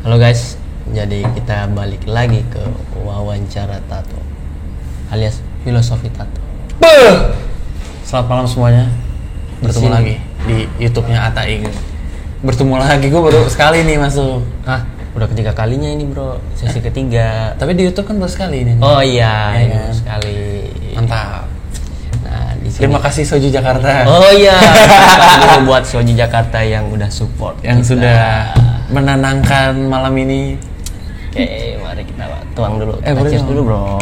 Halo guys, jadi kita balik lagi ke wawancara tato alias filosofi tato. Selamat malam semuanya. Bertemu lagi di YouTube-nya Atta Ing. Bertemu lagi, gue baru sekali nih masuk. Udah ketiga kalinya ini bro, sesi ketiga. Tapi di YouTube kan baru sekali nih. Oh iya, ya, ini kan? baru sekali. Mantap. Nah, di sini. Terima kasih Soju Jakarta. Oh iya, terima kasih buat Soju Jakarta yang udah support yang kita. sudah menenangkan malam ini. Oke, mari kita tuang dulu. Kita Boleh cheers dong. dulu bro.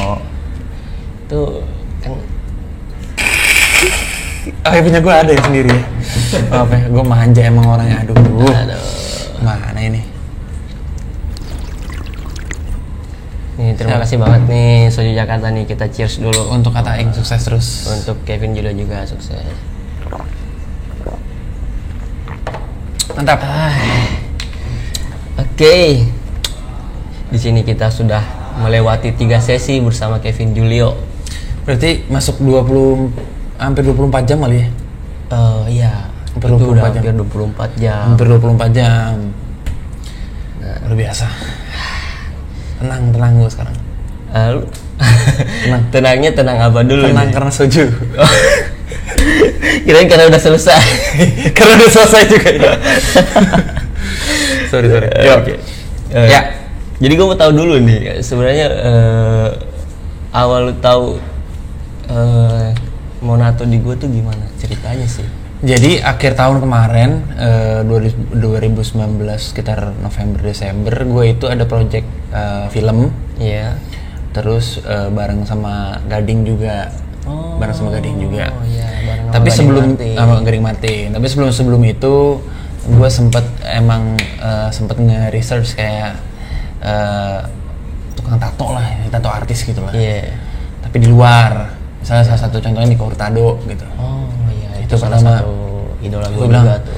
Tuh kan. Oh ya punya gue ada ya sendiri ya. Apa ya, gue manja emang orangnya. Aduh. Mana ini? Nih, terima kasih banget nih Soju Jakarta nih, kita cheers dulu. Untuk Atta Ing sukses terus. Untuk Kevin juga sukses. Mantap. Oke. Di sini kita sudah melewati 3 sesi bersama Kevin Julio. Berarti masuk hampir 24 jam kali ya? Iya. Hampir Itu 24 udah jam. hampir 24 jam. Hampir 24 jam. Luar biasa. Tenang gue sekarang. Lu tenangnya tenang apa dulu? Tenang nih? karena Soju. Kirain karena udah selesai. Karena udah selesai juga ya. sorry. Yo. Oke. Ya. Jadi gue mau tahu dulu nih, sebenarnya awal lu tahu mau nato di gue tuh gimana ceritanya sih? Jadi akhir tahun kemarin 2019 sekitar November Desember gue itu ada project film. Iya. Terus bareng sama Gading juga. Bareng sama Gading juga. Oh iya, bareng sama Tapi Gading sebelum Martin. Gading Martin. Tapi sebelum itu gue sempet nge-research kayak tukang tato lah, tato artis gitu lah. Iya. Tapi di luar. Misalnya salah satu contohnya Nico Hurtado gitu. Oh iya, Itu salah pertama. satu idola gue Gue bilang, juga tuh.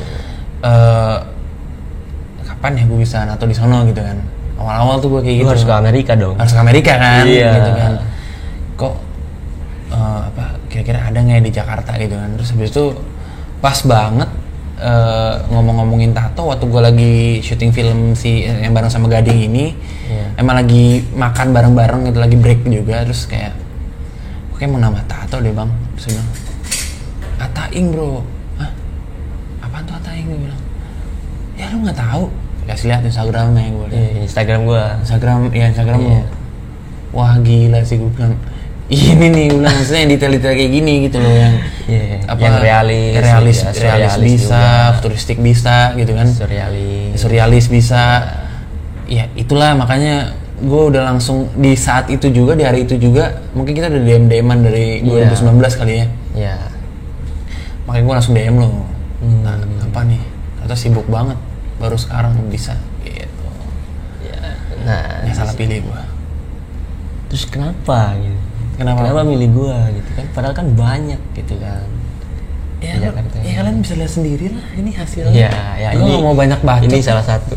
kapan ya gue bisa nato di sono gitu kan. Awal-awal tuh gue kayak Lu gitu. harus ke Amerika dong. Harus ke Amerika kan, Iya. gitu kan. Kok kira-kira ada nggak ya di Jakarta gitu kan. Terus habis itu pas banget ngomong-ngomongin tato waktu gue lagi syuting film yang bareng sama Gading ini. Iya. Emang lagi makan bareng-bareng gitu, lagi break juga. Terus kayak oke mau nama tato deh bang. Terus dia bilang Atta Ing bro. Hah? Apaan tuh Atta Ing? Gue bilang ya lu nggak tahu. Kasih lihat Instagramnya gue lihat. Iya, Instagram gue. Instagram Iya. lu. Wah gila sih gue bilang. Ini nih gue bilang maksudnya yang detail-detail kayak gini gitu loh yang Yang realis bisa, juga. futuristik bisa gitu kan. Surrealis bisa. Ya itulah makanya gue udah langsung di saat itu juga, di hari itu juga mungkin kita udah DM-an dari 2019 kali ya. Iya. Makanya gue langsung DM lo. Nah, apa nih? Ternyata sibuk banget. Baru sekarang bisa gitu. Ya. Nah, Ya salah pilih gue. terus kenapa gitu? Kenapa? Kenapa milih gue gitu kan? Padahal kan banyak gitu kan. Ya, Di Jakarta. ya kalian bisa lihat sendiri lah ini hasilnya. Ya Gua nggak mau banyak bacot. Ini salah satu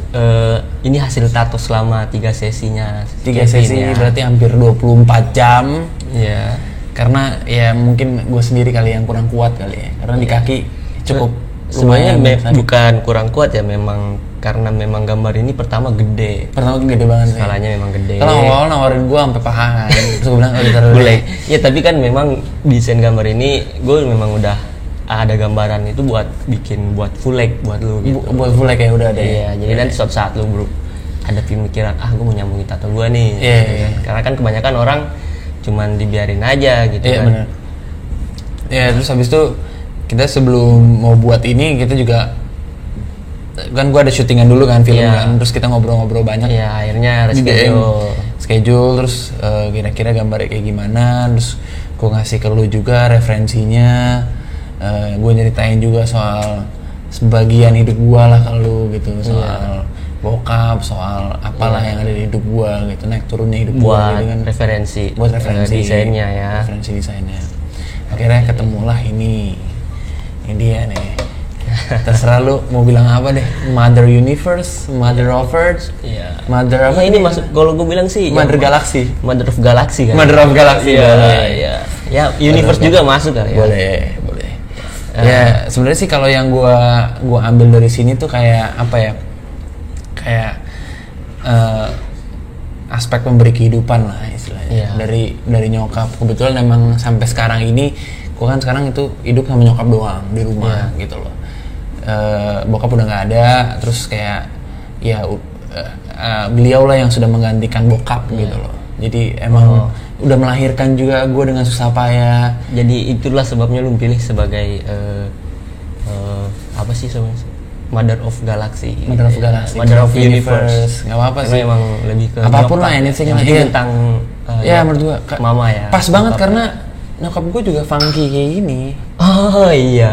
ini hasil tato selama 3 sesinya. 3 Kevin sesi ya. berarti hampir 24 jam. Iya. Karena ya mungkin gue sendiri kali yang kurang kuat kali ya. Karena di kaki cukup Sebenarnya lumayan sakit. bukan kurang kuat ya, memang karena memang gambar ini pertama gede. Pertama gede banget sih. Skalanya memang gede. Kalau awal nawarin gue sampai paha kan. Terus gue bilang ditaruh dulu. Boleh. Ya tapi kan memang desain gambar ini gue memang udah ada gambaran itu buat buat full leg buat lu gitu. Buat full leg ya udah ada. Iya, jadi nanti suatu saat lu bro ada pemikiran gue mau nyambungin tato gue nih. Iya, gitu iya. kan. Karena kan kebanyakan orang cuman dibiarin aja gitu Iya kan. benar. Ya terus habis itu kita sebelum mau buat ini kita juga kan gue ada syutingan dulu kan film Iya. kan, terus kita ngobrol-ngobrol banyak. Iya, akhirnya Di DM, schedule. schedule terus kira-kira gambarnya kayak gimana, terus gue ngasih ke lu juga referensinya, gue nyeritain juga soal sebagian hidup gue lah ke lu gitu, soal bokap, soal apalah yang ada di hidup gue gitu, naik turunnya hidup gue buat gitu kan. buat referensi desainnya ya. referensi desainnya. Akhirnya ketemulah ini dia nih. Terserah lu mau bilang apa deh, Mother Universe, Mother of Earth, Iya. Mother apa Nah, ini masuk kalau gue bilang sih Mother Galaxy. Mother of Galaxy kan. Mother of Galaxy, Iya, boleh. iya. Ya, universe juga masuk kan ya. Boleh. Ya sebenarnya sih kalau yang gua ambil dari sini tuh kayak apa ya, kayak aspek memberi kehidupan lah istilahnya. Dari nyokap. Kebetulan emang sampai sekarang ini gue kan sekarang itu hidup sama nyokap doang di rumah gitu loh. Bokap udah nggak ada, terus kayak ya beliau lah yang sudah menggantikan bokap gitu loh. Jadi emang udah melahirkan juga gue dengan susah payah. Jadi itulah sebabnya lu pilih sebagai apa sih sebenarnya? Mother of Galaxy. Mother of Galaxy. Mother of Universe. Nggak apa-apa sih. Emang lebih ke apapun lah, anything lah. Tentang ya menurut gue mama ya. Pas banget karena nyokap gue juga funky kayak gini. Oh iya.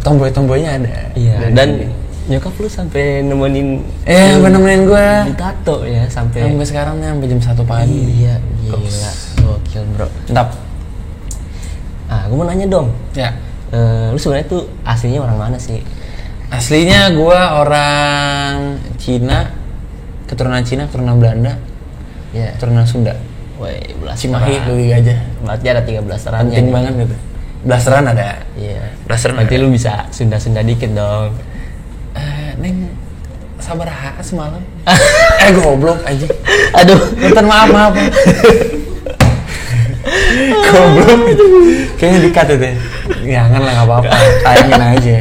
Tomboy-tomboynya ada. Iya. Dan nyokap lu sampai nemenin nemenin gue tato ya sampai sekarang nih sampai jam 1 pagi. Iya, gila. Gokil, Bro. Mantap. Gue mau nanya dong. Ya. Lu sebenarnya tuh aslinya orang mana sih? Aslinya gue orang Cina, keturunan Belanda. Ya, keturunan Sunda. Woi, Cimahi, Dwi Gajah. Berarti ada 3 blasterannya. Penting banget gitu. Blasteran ada. Iya. Blasteran. Berarti lu bisa Sunda-Sunda dikit dong. Neng sabar semalam. Goblok aja. Aduh, bentar maaf. Goblok. Kayaknya dikat itu. Jangan lah, nggak apa-apa. Tayangin aja.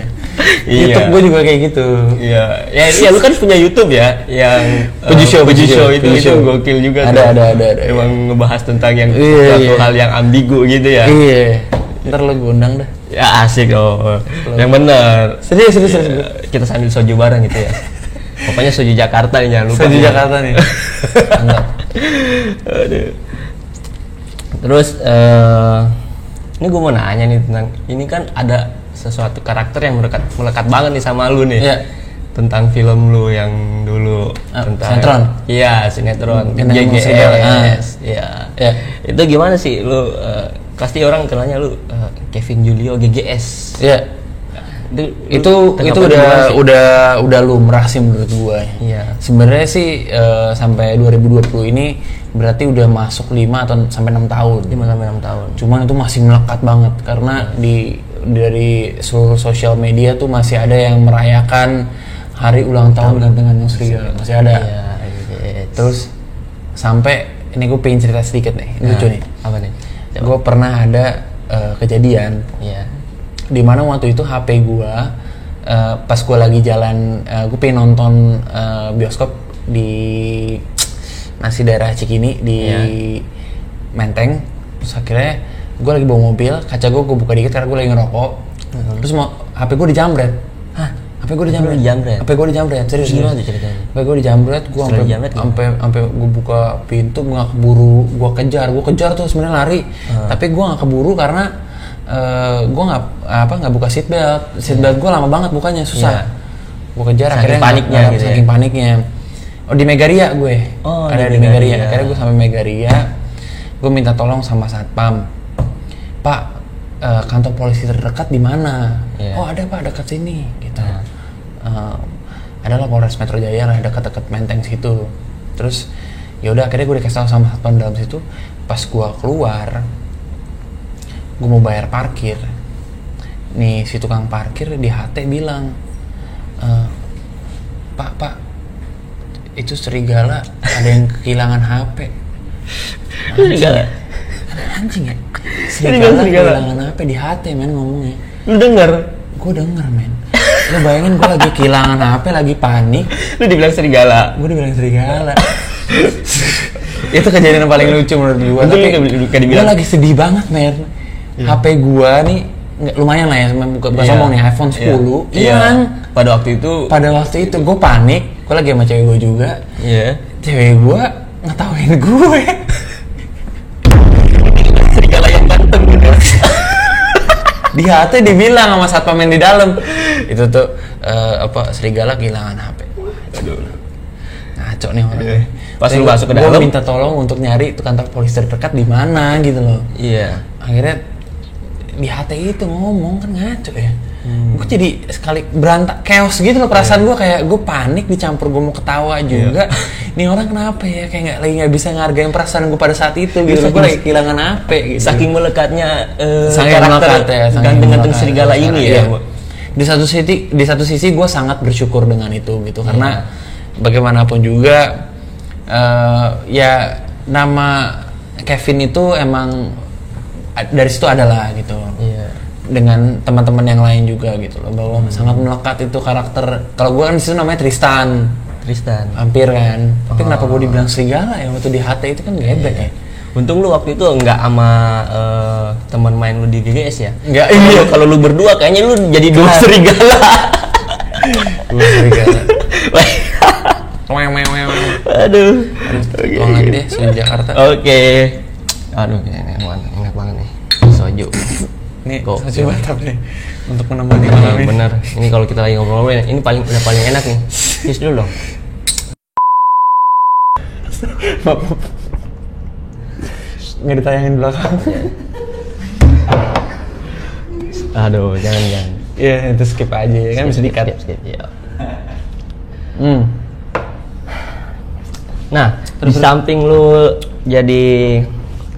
YouTube gue juga kayak gitu. Iya. Ya lu kan punya YouTube ya, yang Puji Show itu gokil juga. Ada. Emang ngebahas tentang yang suatu hal yang ambigu gitu ya. Iya. Ntar lo gue undang dah. Ya asik yang bener. Serius. Kita sambil soju bareng gitu ya. Pokoknya soju Jakarta nih, jangan lupa. Soju Jakarta nih. Enggak. Aduh. Terus ini gue mau nanya nih tentang ini kan ada sesuatu karakter yang melekat banget nih sama lu nih. Iya. Tentang film lu yang dulu tentang sinetron. Iya, sinetron GGS. Iya. Itu gimana sih lu pasti orang kenalnya lu Kevin Julio GGS. Iya. Itu udah lumrah sih menurut gua. Iya. Sebenarnya sih sampai 2020 ini berarti udah masuk 5 atau sampai 6 tahun. 5 sampai 6 tahun. Cuman itu masih melekat banget karena dari seluruh sosial media tuh masih ada yang merayakan hari ulang tahun gantengan Nusri. Masih ada. Iya. Terus sampai ini gue pengen cerita sedikit nih. Lucu nih. Apa nih? Gue pernah ada kejadian. Iya. Dimana waktu itu HP gue pas gue lagi jalan, gue pengen nonton bioskop di masih daerah Cikini di Menteng. Terus akhirnya gue lagi bawa mobil, kaca gue buka dikit karena gue lagi ngerokok. Terus HP gue dijamret. Hah? HP gue dijamret. Serius. Gimana tuh ceritanya? HP gue dijamret, gue sampai gue buka pintu, gue nggak keburu, gue kejar tuh sebenarnya lari. Tapi gue nggak keburu karena gue nggak buka seatbelt gue lama banget bukanya, susah. Gue kejar saking akhirnya paniknya paniknya. Di Megaria gue. Ada di Megaria. Akhirnya gue sampai Megaria, gue minta tolong sama satpam. Pak, kantor polisi terdekat di mana? Oh ada Pak, dekat sini gitu. Adalah Polres Metro Jaya lah, dekat-dekat Menteng situ. Terus ya udah akhirnya gue dikasih tahu sama satpam dalam situ. Pas gue keluar, gue mau bayar parkir. Nih si tukang parkir di HT bilang, Pak, itu serigala ada yang kehilangan HP. Anjing ya. Serigala kehilangan HP di HT men ngomongnya. Lu denger? Gue denger men. Lu bayangin gue lagi kehilangan HP, lagi panik. Lu dibilang serigala? Gue dibilang serigala. Itu kejadian yang paling lucu menurut gue. Tapi gue lagi sedih banget men. HP gue nih lumayan lah ya, bukan sombong nih, iPhone 10 hilang. Pada waktu itu gue panik. Gue lagi sama cewek gue juga. Cewek gue ngetawain gue. Serigala yang ganteng gitu. Di HT dibilang sama satpam yang di dalam itu tuh serigala kehilangan HP. Aduh. Ngaco nih orang. Pas lu masuk ke dalam, gue minta tolong untuk nyari tuh kantor polisi terdekat di mana gitu loh. Iya. Akhirnya di HT itu ngomong kan ngaco ya. Gue jadi sekali berantak chaos gitu loh perasaan gue, kayak gue panik dicampur gue mau ketawa juga. Nih orang kenapa ya kayak nggak bisa ngargain perasaan gue pada saat itu gitu. Gue lagi kehilangan HP gitu. Saking melekatnya karakter ganteng serigala ini ya. Di satu sisi gue sangat bersyukur dengan itu gitu karena bagaimanapun juga ya nama Kevin itu emang dari situ adalah gitu. Iya. Dengan teman-teman yang lain juga gitu loh, bahwa sangat melekat itu karakter. Kalau gue kan di situ namanya Tristan. Hampir kan. Tapi kenapa gue dibilang serigala ya waktu di HT itu kan geblek ya. Untung lu waktu itu enggak sama teman main lu di GGS ya? Enggak, iya. Kalau lu berdua kayaknya lu jadi dua serigala. Dua serigala. Aduh. Tolong lagi deh, Soju Jakarta. Oke. Aduh, ini enak banget nih. Soju. Nih, Soju mantap nih untuk menemani malam ini. Bener. Ini kalau kita lagi ngobrol ini udah paling enak nih. Kiss dulu dong. Nggak ditayangin belakang. Aduh, jangan. Iya, itu skip aja ya kan, bisa di-cut. Skip, ya. Nah, di samping lu jadi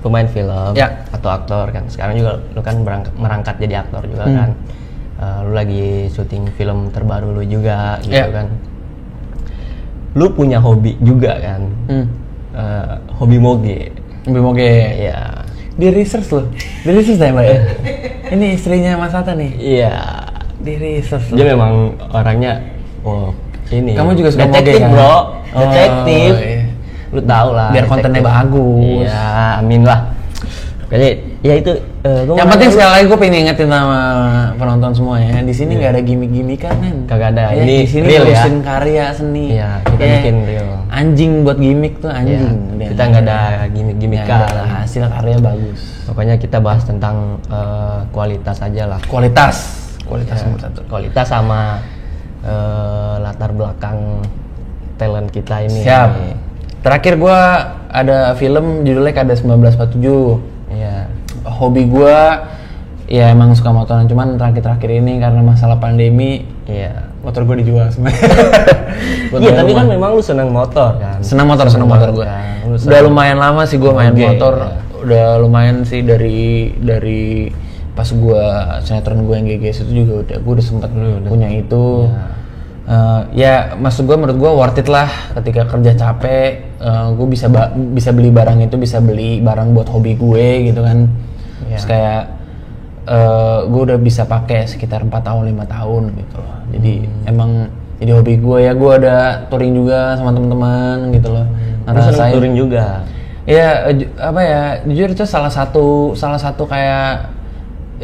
pemain film atau aktor kan, sekarang juga lu kan merangkat jadi aktor juga kan. Lu lagi syuting film terbaru lu juga gitu kan. Lu punya hobi juga kan, hobi moge. Iya. Di research loh, ya Mbak ya? Ini istrinya Mas Hatta nih. Iya. Di research loh. Dia memang orangnya, ini. Kamu juga suka detektif moge kan? Bro, detektif. Iya. Lu tau lah. Biar kontennya bagus. Iya, amin lah. Kayaknya ya itu. Yang penting sekali lagi gue pengen ingetin sama penonton semuanya, di sini nggak ada gimmick-gimmickan kan? Kagak ada. Ya, Ini di sini real ya. ngurusin karya seni. Iya, kita bikin real. Anjing buat gimmick tuh anjing. Iya, kita nggak ada gimmick-gimmickan. Hasil karya bagus. Pokoknya kita bahas tentang kualitas aja lah. Kualitas Ya, nomor satu. Kualitas sama latar belakang talent kita ini. Siap. Terakhir gue ada film judulnya Kada 1947. Iya. Hobi gue ya emang suka motoran, cuman terakhir-terakhir ini karena masalah pandemi, motor gue dijual sebenarnya. Iya, tapi kan memang lu seneng motor kan. Senang motor gue. Kan. Udah lumayan lama sih gue main motor. Ya. Udah lumayan sih dari pas gue sinetron gue yang GGS itu juga gue udah sempet punya itu. Ya maksud gue, menurut gue worth it lah ketika kerja capek, gue bisa beli barang itu, bisa beli barang buat hobi gue gitu kan. Terus kayak gue udah bisa pakai sekitar 4 tahun 5 tahun gitu loh. Jadi emang jadi hobi gue ya. Gue ada touring juga sama teman-teman gitu loh. Ngerasain touring juga. Ya apa ya, jujur itu salah satu kayak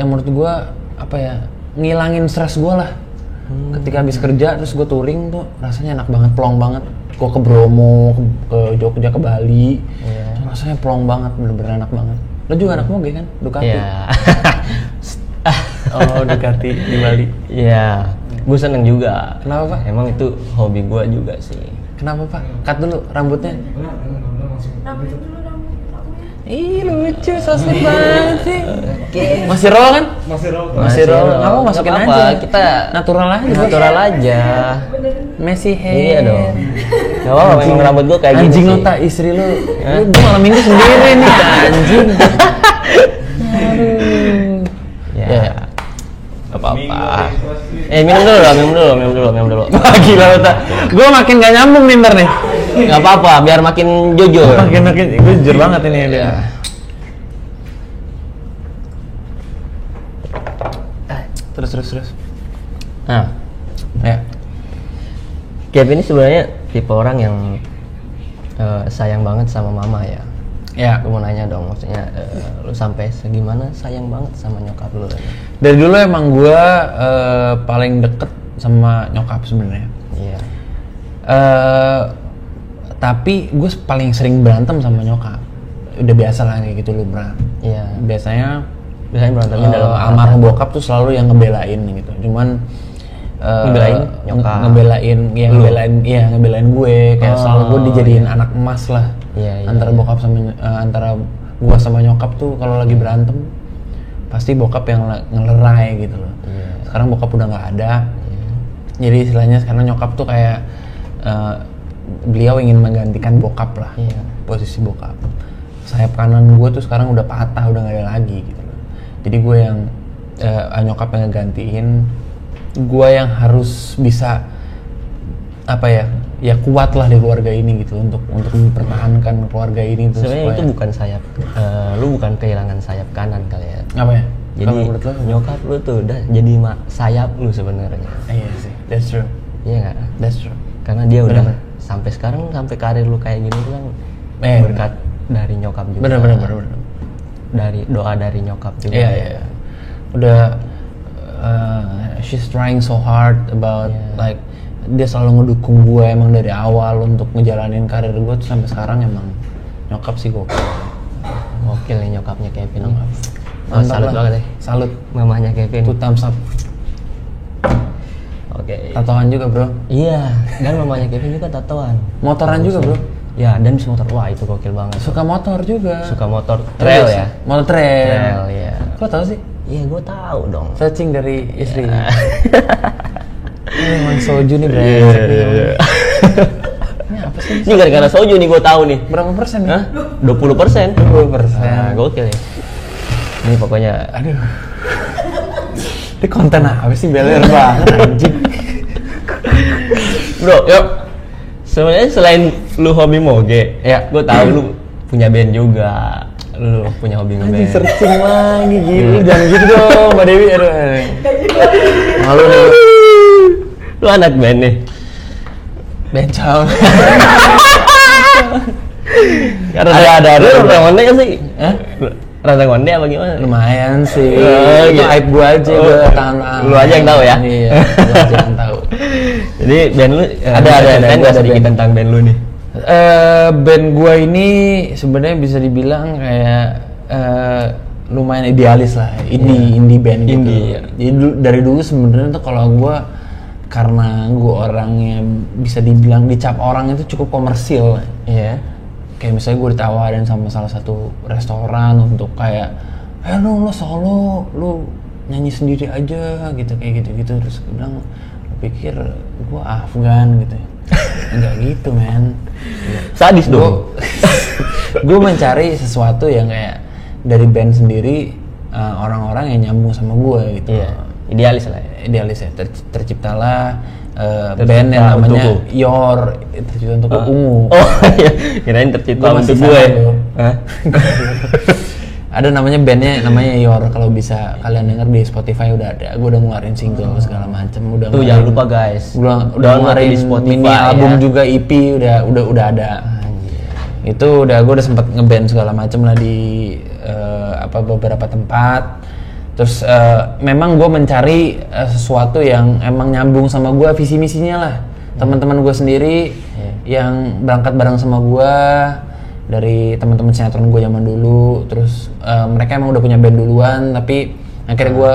yang menurut gue apa ya, ngilangin stres gue lah. Ketika habis kerja terus gue touring tuh rasanya enak banget, plong banget. Gue ke Bromo, ke Jogja, ke Bali, rasanya plong banget, bener-bener enak banget. Lo juga anak moge kan? Ducati? Iya. Oh, Ducati di Bali. Iya. Gue seneng juga. Kenapa Pak? Emang itu hobi gue juga sih. Kenapa Pak? Cut dulu rambutnya. Ih lucu, so sweet banget sih. Masih raw kan? Masih raw. Kamu masukin Gak aja. apa-apa, kita natural aja. Iya Messi hair. dong. Gak apa-apa, memang rambut gue kayak anjing gitu lo sih. tak istri lo. Gue malam minggu sendiri nih anjing. Ya. Gak apa-apa. Minum dulu. Wah gila lo tak. Gue makin gak nyambung nih ntar nih. Gak apa-apa, biar makin jujur. Makin gue jujur banget ini dia. Terus. Nah, Ya. Kevin ini sebenarnya tipe orang yang sayang banget sama mama ya. Ya. Gue mau nanya dong, maksudnya lu sampai segimana sayang banget sama nyokap lu? Dari dulu emang gue paling deket sama nyokap sebenarnya. Iya. Tapi gue paling sering berantem sama nyokap. Udah biasa lah kayak gitu lu berantem. Iya. Biasanya berantemnya dalam almarhum bokap tuh selalu yang ngebelain gitu. Cuman ngebelain nyokap. ngebelain gue. Kayak selalu gue dijadiin anak emas lah. Iya. Antara bokap sama antara gue sama nyokap tuh kalau lagi berantem pasti bokap yang ngelerai gitu loh. Iya. Sekarang bokap udah nggak ada. Jadi istilahnya sekarang nyokap tuh kayak beliau ingin menggantikan bokap lah, posisi bokap. Sayap kanan gue tuh sekarang udah patah, udah nggak ada lagi gitu loh. Jadi gue yang nyokap yang ngegantiin, gue yang harus bisa apa ya, ya kuat lah di keluarga ini gitu untuk mempertahankan keluarga ini tuh. Sebenarnya itu bukan sayap, lu bukan kehilangan sayap kanan kali ya. Apa ya? Jadi nyokap lu tuh udah jadi sayap lu sebenarnya. Iya sih, that's true. Iya nggak? That's true. Karena dia udah sampai sekarang, sampai karir lu kayak gini tuh kan berkat dari nyokap juga. Bener. Dari doa dari nyokap juga. Iya. Udah she's trying so hard about like dia selalu ngedukung gue emang dari awal untuk ngejalanin karir gue tuh sampai sekarang. Emang nyokap sih gokil nih nyokapnya Kevin. Salut banget deh. Salut mamahnya Kevin. Two thumbs up. Oke. Tatoan juga bro. Iya, dan mamanya Kevin juga tatoan. Motoran juga bro. Ya, dan bisa motor. Wah, itu gokil banget. Suka motor juga. Suka motor trail ya. Motor trail ya. Kok tahu sih? Iya, gue tahu dong. Searching dari istri. Ini emang soju nih bro. Ini apa sih? Ini gara-gara soju nih gue tahu nih. Berapa persen nih? 20%. 20%. Nah, gokil ya. Ini pokoknya. Aduh. Ini konten apa sih, beler banget anjing. Bro, yuk. Sebenarnya selain lu hobi moge, ya gue tahu lu punya band juga. Lu punya hobi ngeband. Anjing searching lagi gitu. Jangan gitu dong, Mbak Dewi. Aduh. Malu nih. Lu anak band nih. Bencong. Ada orang onde kan sih? Hah? Rada onde apa gimana? Lumayan sih. Itu gitu. aib gua aja, gua tahan. Lu aja yang tahu ya? Iya, lu aja yang tahu. Jadi band lu ada sedikit tentang band lu nih. Band gua ini sebenarnya bisa dibilang kayak lumayan idealis lah. Indie band gitu. Indie, ya. Jadi dari dulu sebenarnya tuh kalau gua, karena gue orangnya bisa dibilang dicap orang itu cukup komersil. Iya. Kayak misalnya gue ditawarin sama salah satu restoran untuk kayak, lu solo, lu nyanyi sendiri aja gitu, kayak gitu. Terus gue bilang, lu pikir gue Afgan gitu. Enggak gitu men. Sadis dong. Gue mencari sesuatu yang kayak dari band sendiri, orang-orang yang nyambung sama gue gitu. Iya. Idealis lah ya. Idealis ya. Terciptalah band yang namanya Your, tercipta untuk Ungu. Oh iya, kirain tercipta untuk gue. Ada namanya bandnya namanya Your, kalau bisa kalian denger di Spotify udah ada. Gue udah ngeluarin single segala macem. Tuh jangan lupa guys. Udah ngeluarin di Spotify, mini album ya. Juga EP udah ada. Itu gue udah sempet ngeband segala macem lah di beberapa tempat. Terus memang gue mencari sesuatu yang emang nyambung sama gue, visi misinya lah. Teman-teman gue sendiri yang berangkat bareng sama gue dari teman-teman sinetron gue zaman dulu. Terus mereka emang udah punya band duluan, tapi akhirnya gue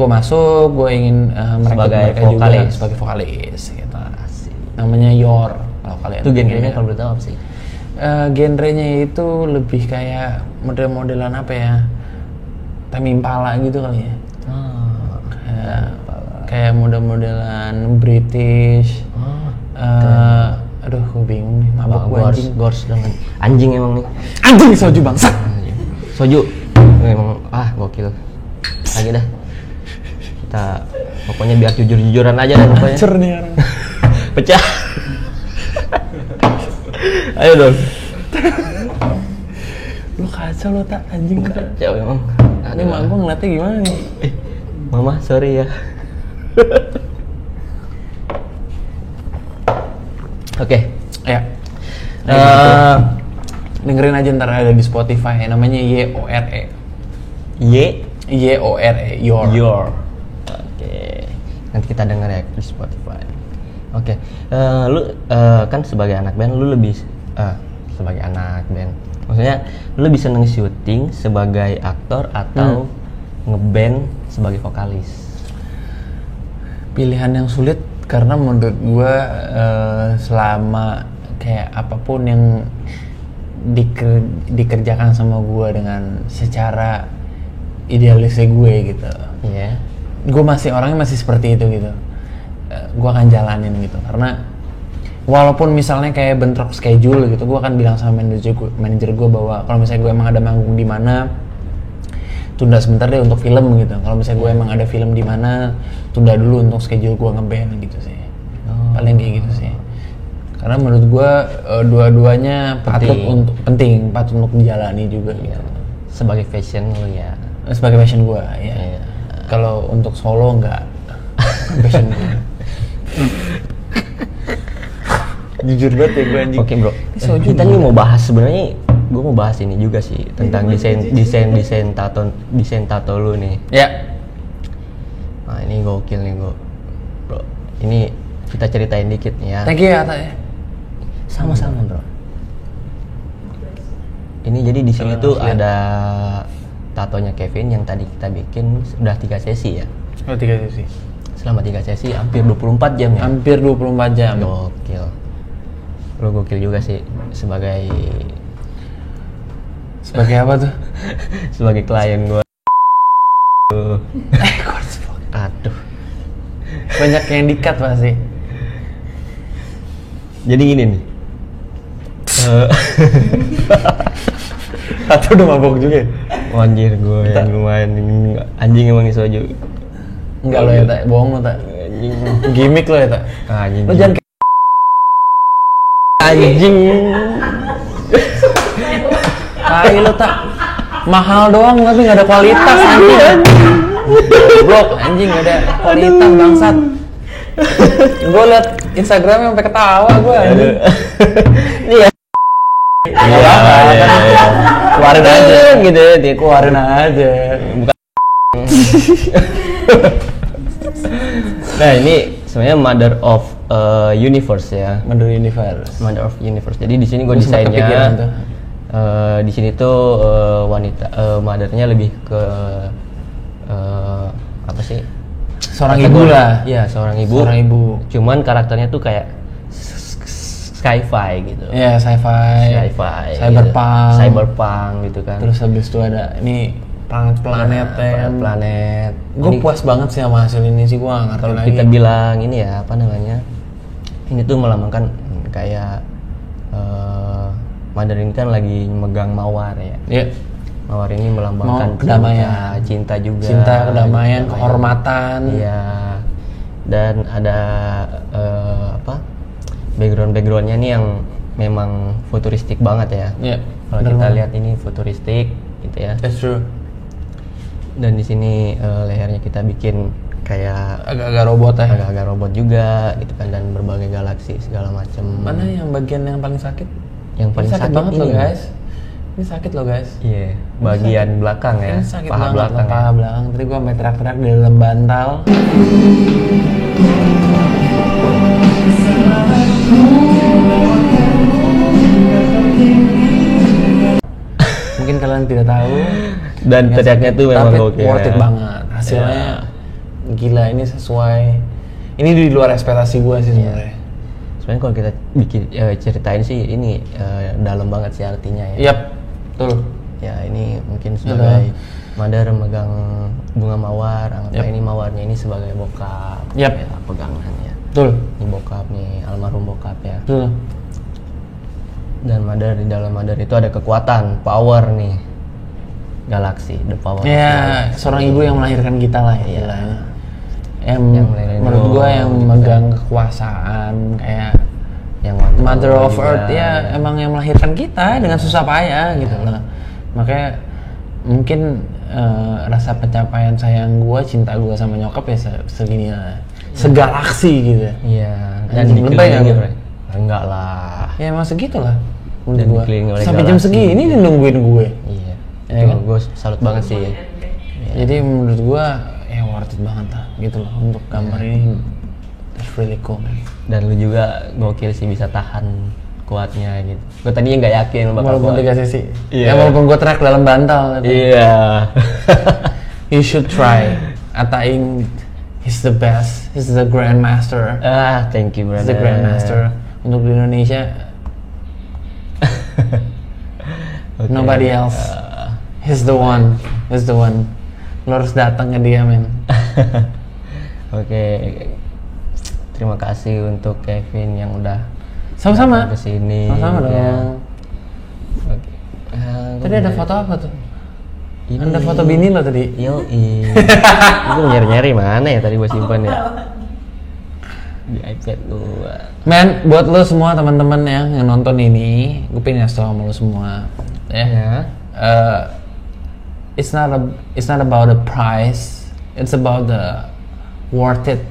masuk, gue ingin mereka vokalis. Juga sebagai vokalis. Gitu. Namanya Your kalau kalian. Itu genrenya kalau boleh tahu apa sih? Genrenya itu lebih kayak model-modelan apa ya? Tame Impala gitu kali ya. Kayak model-modelan British. Aduh, gue bingung nih. Mabok gue anjing. Gors dengan anjing emang nih. Anjing soju bangsat. Soju. Emang gokil. Lagi dah. Kita pokoknya biar jujur-jujuran aja dah pokoknya. Hancur nih orang. Pecah. Ayo dong. Lu kacau lo tak anjing. Kacau emang. Ini mak gue ngeliatnya gimana nih? Mama sorry ya. Oke. Ya. Dengerin aja ntar ada di Spotify, namanya YORE. YORE. Your. Oke. Nanti kita denger ya di Spotify. Oke. Lu kan sebagai anak band, lu lebih sebagai anak band. Maksudnya lu lebih seneng syuting sebagai aktor atau ngeband sebagai vokalis? Pilihan yang sulit karena menurut gue selama kayak apapun yang dikerjakan sama gue dengan secara idealisnya gue gitu. Iya. Gue orangnya masih seperti itu gitu. Gue akan jalanin gitu karena walaupun misalnya kayak bentrok schedule gitu, gue akan bilang sama manajer gue bahwa kalau misalnya gue emang ada manggung di mana, tunda sebentar deh untuk film gitu. Kalau misalnya gue emang ada film di mana, tunda dulu untuk schedule gue ngeband gitu sih. Paling kayak gitu sih. Karena menurut gue dua-duanya patut untuk dijalani juga gitu. Sebagai fashion lo ya. Sebagai fashion gue ya. Kalau untuk solo enggak passion gue. Jujur banget ya gue anjing. Oke bro, kita nih mau bahas sebenarnya. Gue mau bahas ini juga sih tentang desain tato lu nih. Ya. Nah ini gokil nih bro. Ini kita ceritain dikit nih ya. Thank you ya Tanya. Sama-sama bro. Ini jadi di sini tuh ada tatonya Kevin yang tadi kita bikin udah 3 sesi ya. Oh 3 sesi. Selama 3 sesi hampir 24 jam ya. Hampir 24 jam. Gokil. Lu gokil juga sih sebagai apa tuh? Sebagai klien gua. Aduh. Banyak yang di-cut pasti. Jadi gini nih. Tato udah mabok juga. Anjir gue yang lumayan anjing emang nih soju. Enggak lo ya tak, bohong lo tak. Gimik lo ya tak. Anjing. Lo jangan anjing. Tai lo tak. Mahal doang tapi nggak ada kualitas anjing. Blok anjing nggak ada kualitas bangsat. Gue liat Instagram sampai ketawa gue anjing. Iya. Iya. Keluarin aja gitu ya, keluarin aja. Bukan. Nah ini sebenarnya Mother of Universe ya. Mother of Universe. Jadi di sini gue desainnya. Di sini tuh wanita, mothernya lebih ke apa sih? Seorang ibu lah. Iya seorang ibu. Cuman karakternya tuh kayak sci-fi gitu. Iya, sci-fi. Cyberpunk gitu kan. Terus habis itu ada ini planet. Gue puas banget sih sama hasil ini sih, gue gak ngerti kalau lagi. Kita bilang ini ya, apa namanya? Ini tuh melambangkan kayak Mother ini kan lagi megang mawar ya. Iya. Mawar ini melambangkan kedamaian, cinta juga. Cinta, kedamaian, kehormatan. Iya. Dan ada backgroundnya nih yang memang futuristik banget ya. Iya. Kalau kita lihat ini futuristik gitu ya. That's true. Dan di sini lehernya kita bikin kayak agak-agak robot ya. Agak-agak robot juga gitu kan, dan berbagai galaksi segala macam. Mana yang bagian yang paling sakit? Yang paling sakit banget ini loh guys. Ini sakit loh guys. Iya. Bagian belakang ya. Ini sakit paha banget, belakang. Paha belakang. Tadi gua sampai teriak-teriak di dalam bantal. Mungkin kalian tidak tahu. Dan teriaknya tuh memang gokil. Worth it banget. Hasilnya gila, ini sesuai. Ini di luar ekspektasi gue sih sebenarnya. Sebenarnya kalau kita bikin ceritain sih ini dalam banget sih artinya ya. Yap, betul. Ya ini mungkin sebagai Mother megang bunga mawar, anggaplah ini mawarnya ini sebagai bokap. Yap. Ya, pegangannya. Betul. Ini bokap nih, almarhum bokap ya. Betul. Dan Mother, di dalam Mother itu ada kekuatan, power nih, galaksi, the power. Ya, seorang ibu yang melahirkan kita lah ya. Yang menurut gue yang memegang kekuasaan kayak yang Mother of Earth ya, emang yang melahirkan kita dengan susah payah gitu loh. Makanya mungkin rasa pencapaian sayang gue, cinta gue sama nyokap ya segini lah, segalaksi gitu. Iya. Dan dikelilingi enggak lah. Ya emang segitulah. Dan dikelilingi oleh sampai jam segini dia nungguin gue. Iya. Ya kan? Gue salut banget sih. Ya. Jadi menurut gue ya worth it banget lah gitu loh untuk gambar ini. That's really cool man. Dan lu juga gokil sih bisa tahan kuatnya gitu. Gue tadinya nggak yakin lu bakal walaupun 3 sesi. Iya. Ya walaupun gue teriak dalam bantal. Iya. You should try. Ataing he's the best. He's the grandmaster. Thank you brother. He's the grandmaster untuk di Indonesia. Okay. Nobody else. He's the one. He's the one. Lo harus datang ke dia men. Oke. Terima kasih untuk Kevin yang udah sama-sama kesini. Sama-sama dong. Ya. Oke. Tadi ada foto apa tuh? Ini... Ada foto bini lo tadi? Gue nyari-nyari mana ya tadi gue simpan ya. Di iPad gua. Men, buat lo semua teman-teman yang nonton ini, gue pengen ngasih tau sama lo semua, ya. It's not about the price, it's about the worth it.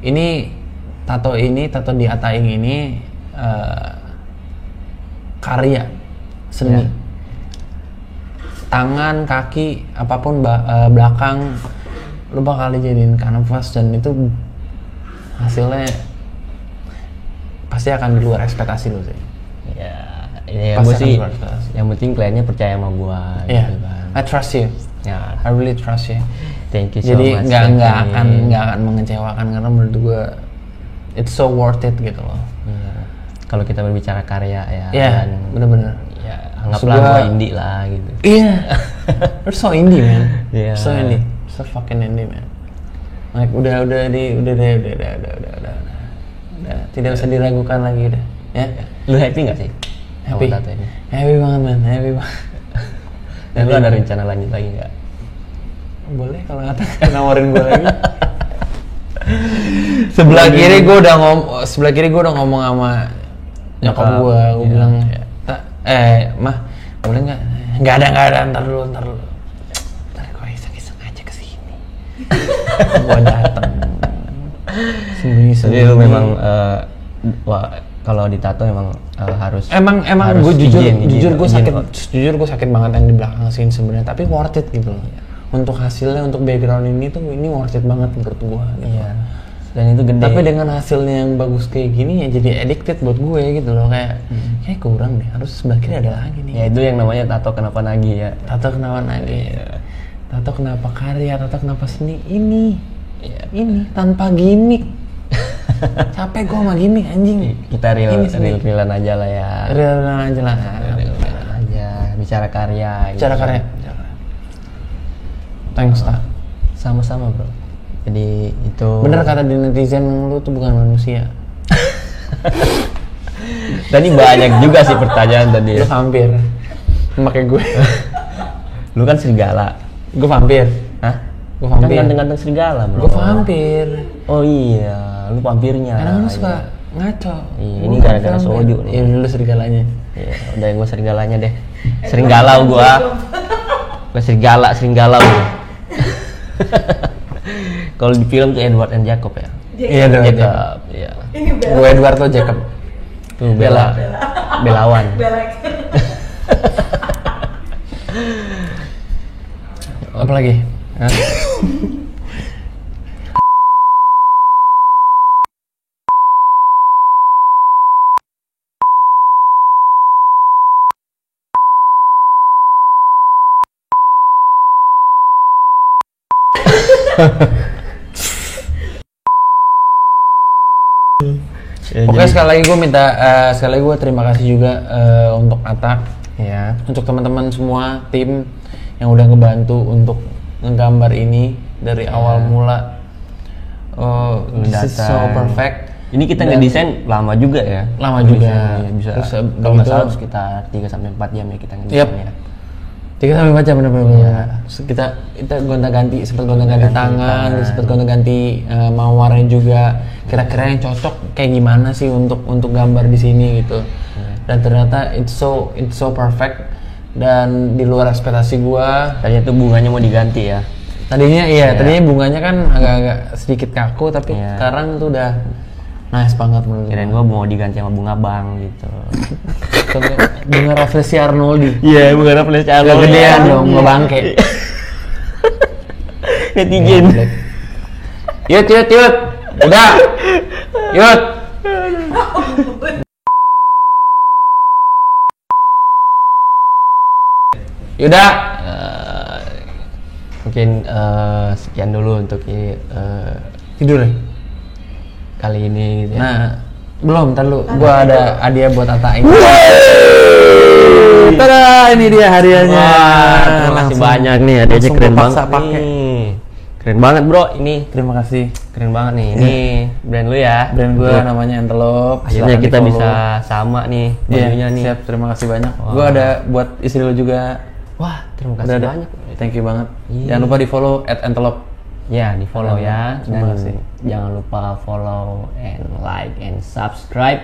Ini tato di Ataing ini karya seni. Tangan, kaki, apapun belakang lu bakal dijadiin kanvas dan itu hasilnya pasti akan di luar ekspektasi lu sih. Ya gue sih yang penting kliennya percaya sama gua gitu kan. I trust you. I really trust you. Thank you so Jadi much. Jadi nggak akan mengecewakan karena menurut gua it's so worth it gitu loh. Kalau kita berbicara karya dan bener-bener. Ya anggaplah gua indie lah gitu. Iya. You're so indie man. Yeah. So indie. So fucking indie man. Like udah tidak usah diragukan lagi udah. Ya. Lu happy nggak sih? Happy banget man, happy banget. Dan lu ada rencana lanjut lagi nggak? Boleh kalau nawarin gue lagi. Sebelah kiri gue udah ngomong sama nyokap gue bilang mah boleh nggak ada ntar dulu gue iseng aja kesini. Gue datang sembunyi. Jadi lu memang kalau ditato memang harus gue jujur gue sakit banget yang di belakang sini sebenarnya, tapi worth it gitu loh. Untuk hasilnya, untuk background ini worth it banget menurut gue gitu. Iya. Dan itu gede. Tapi dengan hasilnya yang bagus kayak gini ya jadi addicted buat gue gitu loh, kayak kurang deh, harus sebelah kiri ada lagi nih. Ya itu yang namanya tato kenapa nagih ya. Tato kenapa nagih. Tato kenapa karya, tato kenapa seni ini. Ini tanpa gimmick. Capek gue sama gimmick anjing. Kita real-realan aja lah ya. Real-realan aja lah. Bicara karya. Bicara karya. Thanks tak. Sama-sama bro. Jadi itu. Bener kata di netizen, lu tuh bukan manusia. Tadi banyak juga sih pertanyaan tadi. Lu vampir. Pakai gue. Lu kan serigala. Gue vampir. Hah? Gue vampir. Kan ganteng-ganteng serigala bro. Gue vampir. Oh iya, lu vampirnya. Kadang lu suka ngaco. Iya, ini gara-gara soju. Iya, lu serigalanya. Iya, udah gue serigalanya deh. Sering galau gua. Gue serigala lu. Kalau di film tuh Edward and Jacob ya. Iya dong. Jacob. Iya. Gue Edward tuh Jacob. Tuh Belawan. Apa lagi? Oke, sekali lagi gue terima kasih juga untuk Ata ya, untuk teman-teman semua tim yang udah ngebantu untuk ngegambar ini dari awal mula. This is so perfect. Ini kita ngedesain lama juga ya. Lama juga. Bisa. Kalau nggak salah sekitar 3-4 jam ya kita ngedesainnya. 3-4 jam bener-bener. Ya. Kita gonta-ganti, sempat gonta-ganti tangan, sempat gonta-ganti mawarnya juga. Kira-kira yang cocok kayak gimana sih untuk gambar di sini gitu. Dan ternyata it's so perfect dan di luar ekspektasi gua. Tadinya tuh bunganya mau diganti ya. Tadinya bunganya kan agak-agak sedikit kaku, tapi sekarang tuh udah nice banget menurut gua. Kirain gua mau diganti sama bunga bank gitu. Bunga Rafflesia Arnoldi. Iya, bunga Rafflesia Arnoldi. Gedean dong, ngebangke. Netizen. Yut. Udah. Yut. Yaudah. Mungkin sekian dulu untuk tidur ya? Kali ini gitu ya. Nah, belum, ntar lu. Gua ada hadiah buat Ata ini. Tada, ini dia hadiahnya. Wah, terima kasih banyak nih, hadiahnya keren banget nih. Keren banget bro, ini. Terima kasih. Keren banget nih. Ini brand lu ya. Brand gua namanya Antelope. Akhirnya kita bisa sama nih bajunya nih. Siap, terima kasih banyak. Gua ada buat istri lu juga. Wah, terima kasih banyak. Thank you banget. Jangan lupa di follow @antelope. Ya, di follow ya, Terima dan kasih. jangan lupa follow and like and subscribe.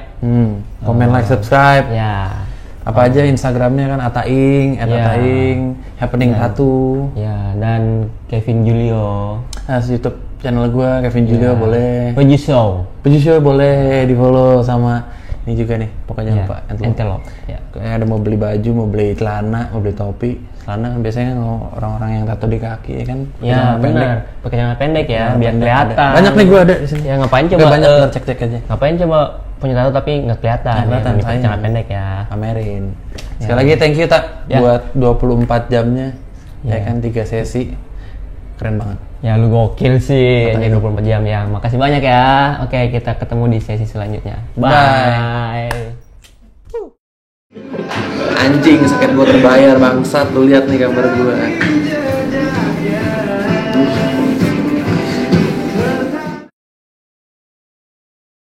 Komen, like, subscribe. Ya, Apa aja Instagramnya kan Ataing, @ataing, happening tattoo. ya, dan Kevin Julio. Nah, YouTube channel gua Kevin Julio boleh. Peju Show. Peju Show boleh di follow sama ini juga nih. Pokoknya lupa Antelope. Ya. Kayak ada mau beli baju, mau beli celana, mau beli topi. Celana kan biasanya orang-orang yang tato di kaki ya kan. Ya, benar. Pakai celana pendek ya, biar kelihatan. Banyak nih gua ada di sini. Ya, ngapain coba? Banyak, cek-cek aja. Ngapain coba punya tato tapi nggak kelihatan? Kelihatan, ya, pakai celana sayang. pendek ya. Pamerin. Sekali lagi thank you Tak buat 24 jamnya. Ya kan 3 sesi. Keren banget. Ya lu gokil sih, hanya 24 jam ya. Makasih banyak ya. Oke, kita ketemu di sesi selanjutnya. Bye. Anjing, sakit gua terbayar bangsat. Lu lihat nih gambar gua.